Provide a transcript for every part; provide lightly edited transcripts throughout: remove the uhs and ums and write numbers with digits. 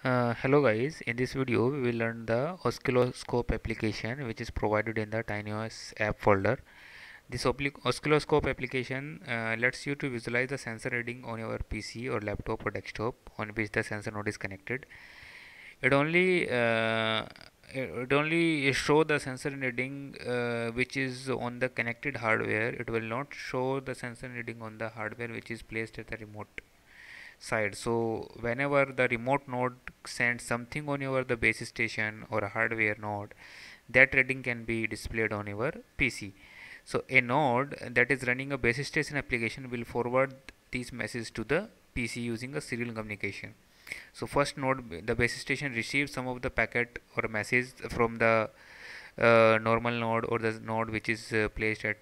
Hello guys, in this video we will learn the oscilloscope application which is provided in the TinyOS app folder. This oscilloscope application lets you to visualize the sensor reading on your PC or laptop or desktop on which the sensor node is connected. It only show the sensor reading which is on the connected hardware. It will not show the sensor reading on the hardware which is placed at the remote side. So whenever the remote node sends something on your the base station or a hardware node, that reading can be displayed on your PC. So a node that is running a base station application will forward these messages to the PC using a serial communication. So first node, the base station receives some of the packet or message from the normal node or the node which is placed at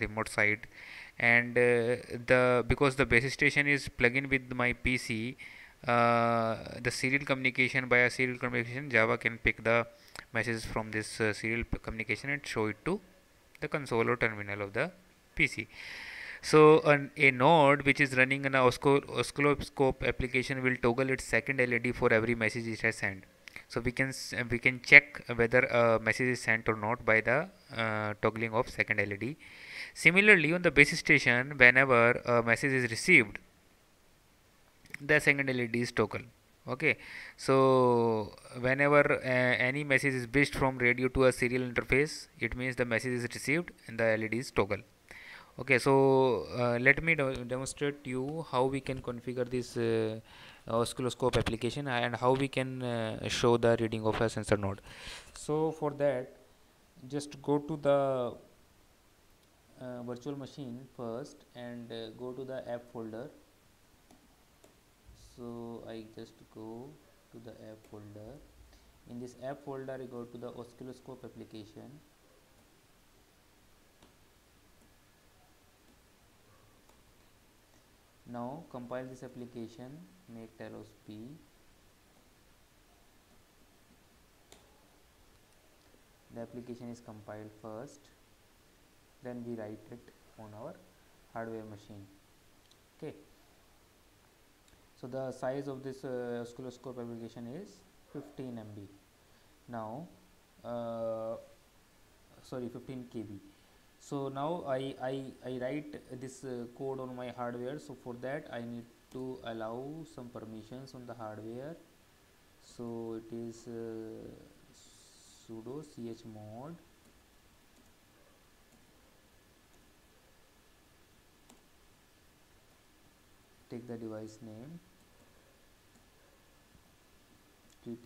remote side, and the because the base station is plug-in with my PC, the serial communication, by a serial communication Java can pick the messages from this serial communication and show it to the console or terminal of the PC. So a node which is running an oscilloscope application will toggle its second LED for every message it has sent. So we can check whether a message is sent or not by the toggling of second LED. Similarly, on the base station, whenever a message is received, the second LED is toggle. Okay, so whenever any message is bridged from radio to a serial interface, it means the message is received and the LED is toggle. Okay, so let me demonstrate you how we can configure this oscilloscope application and how we can show the reading of a sensor node. So for that, just go to the virtual machine first and go to the app folder. So I just go to the app folder. In this app folder, I go to the oscilloscope application. Now compile this application, make Talos P. The application is compiled first, then we write it on our hardware machine. Okay, so the size of this oscilloscope application is 15 MB. Now sorry, 15 KB. So now I write this code on my hardware. So for that I need to allow some permissions on the hardware. So it is sudo chmod take the device name tty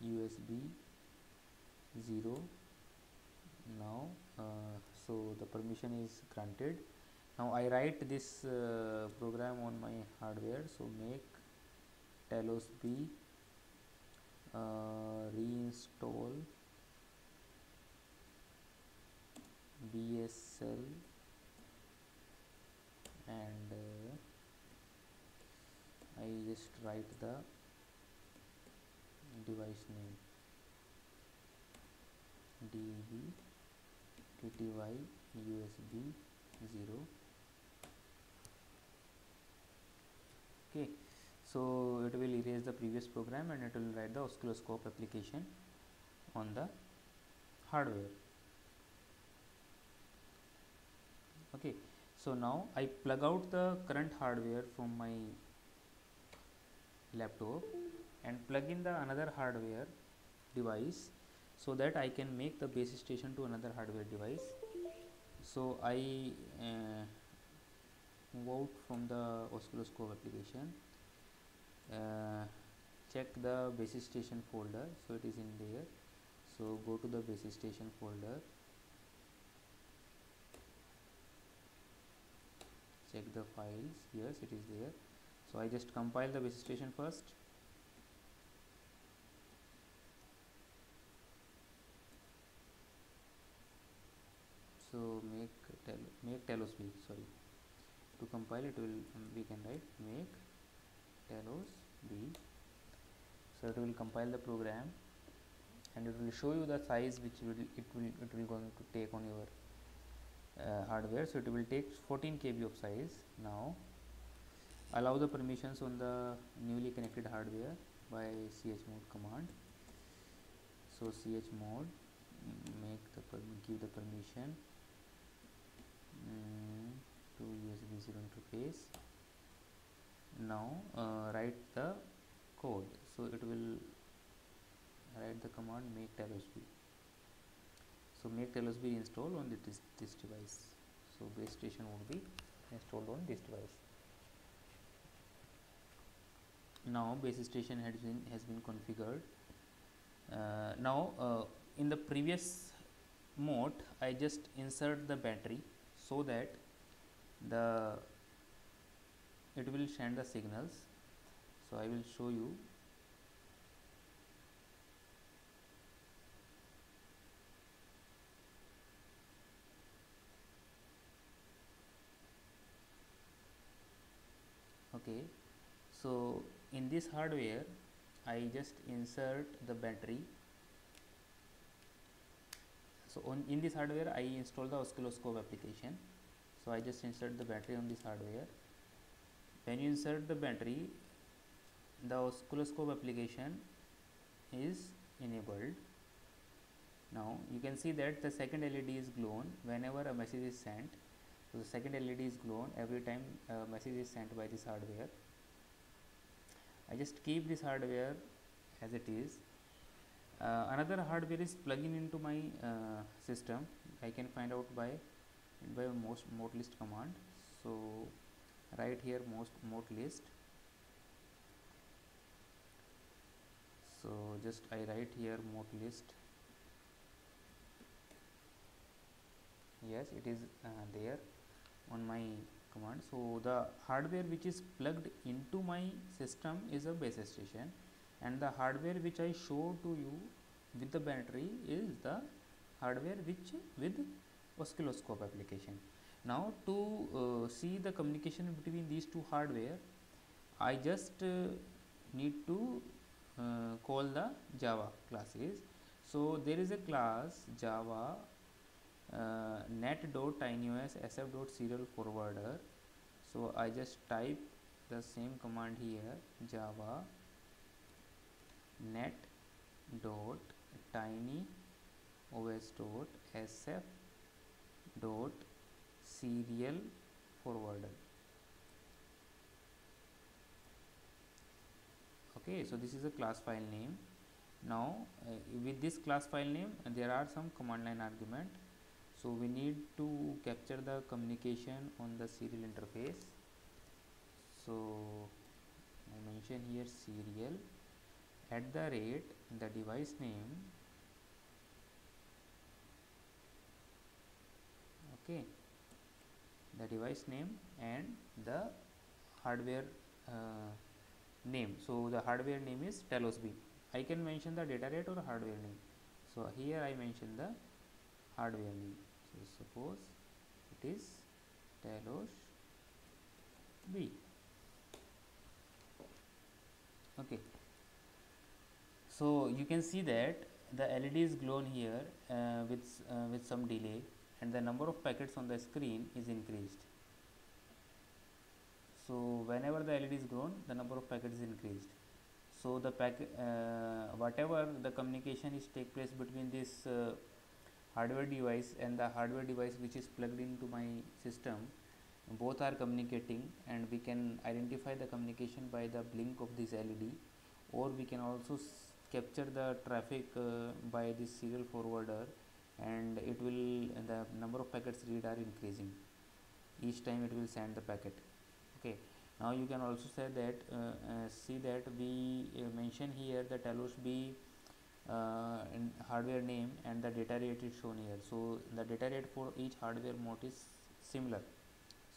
usb 0. Now so the permission is granted. Now I write this program on my hardware. So make Talos B reinstall BSL and I just write the device name db tty usb 0. Okay, so it will erase the previous program and it will write the oscilloscope application on the hardware. Okay, so now I plug out the current hardware from my laptop and plug in the another hardware device so that I can make the base station to another hardware device. So I move out from the oscilloscope application, check the base station folder. So it is in there. So go to the base station folder, check the files. Yes, it is there. So I just compile the base station first. So make Talos B. Sorry, to compile it will we can write make Talos B. So it will compile the program and it will show you the size which it will going to take on your hardware. So it will take 14 KB of size. Now allow the permissions on the newly connected hardware. by chmod command. So chmod give the permission to USB 0 interface. Now write the code. So it will write the command make telosb. So make telosb install on this device. So base station would be installed on this device. Now base station has been configured. Now in the previous mode I just insert the battery so that the it will send the signals. So I will show you. Okay, so in this hardware I just insert the battery. So in this hardware I install the oscilloscope application. So I just insert the battery on this hardware. When you insert the battery, the oscilloscope application is enabled. Now you can see that the second LED is glown whenever a message is sent. So the second LED is glown every time a message is sent by this hardware. I just keep this hardware as it is. Another hardware is plugging into my system. I can find out by mode list command. So write here mode list. So just I write here mode list. Yes, it is there on my command. So the hardware which is plugged into my system is a base station, and the hardware which I show to you with the battery is the hardware which with oscilloscope application. Now to see the communication between these two hardware, I just need to call the Java classes. So there is a class Java net.tinyos sf.serial forwarder. So I just type the same command here, Java net dot tiny os dot sf dot serial forwarder. Okay, so this is a class file name. Now with this class file name there are some command line argument. So we need to capture the communication on the serial interface. So I mention here serial at the rate the device name. Okay, the device name and the hardware name. So the hardware name is telosb. I can mention the data rate or hardware name. So here I mention the hardware name. So suppose it is telosb. Okay, so you can see that the LED is glown here with some delay, and the number of packets on the screen is increased. So whenever the LED is glown, the number of packets is increased. So the whatever the communication is take place between this hardware device and the hardware device which is plugged into my system, both are communicating, and we can identify the communication by the blink of this LED, or we can also capture the traffic by this serial forwarder, and it will the number of packets read are increasing each time it will send the packet. Okay, now you can also say that see that we mention here the telosb hardware name and the data rate is shown here. So the data rate for each hardware mode is similar.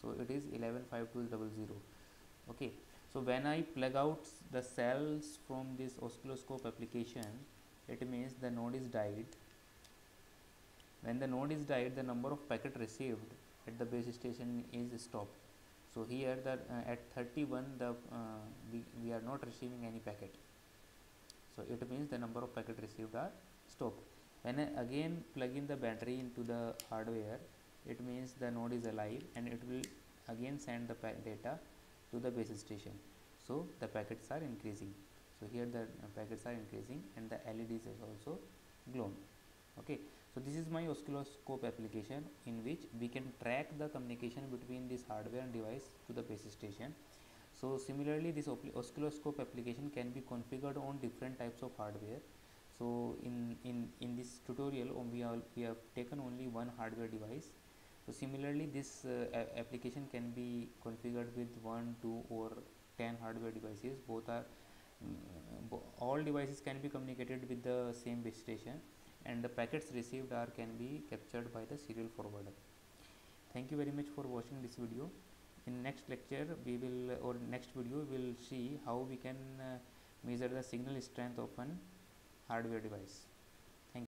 So it is 115200. Okay, so when I plug out the cells from this oscilloscope application, it means the node is died. When the node is died, the number of packet received at the base station is stopped. So here the at 31 the we are not receiving any packet. So it means the number of packet received are stopped. When I again plug in the battery into the hardware, it means the node is alive and it will again send the data to the base station. So the packets are increasing. So here the packets are increasing and the LEDs is also glowing. Okay, so this is my oscilloscope application in which we can track the communication between this hardware and device to the base station. So similarly, this oscilloscope application can be configured on different types of hardware. So in this tutorial, we have taken only one hardware device. So similarly, this application can be configured with 1, 2 or 10 hardware devices. Both are all devices can be communicated with the same base station, and the packets received are can be captured by the serial forwarder. Thank you very much for watching this video. In next lecture we will, or next video we will see how we can measure the signal strength of an hardware device.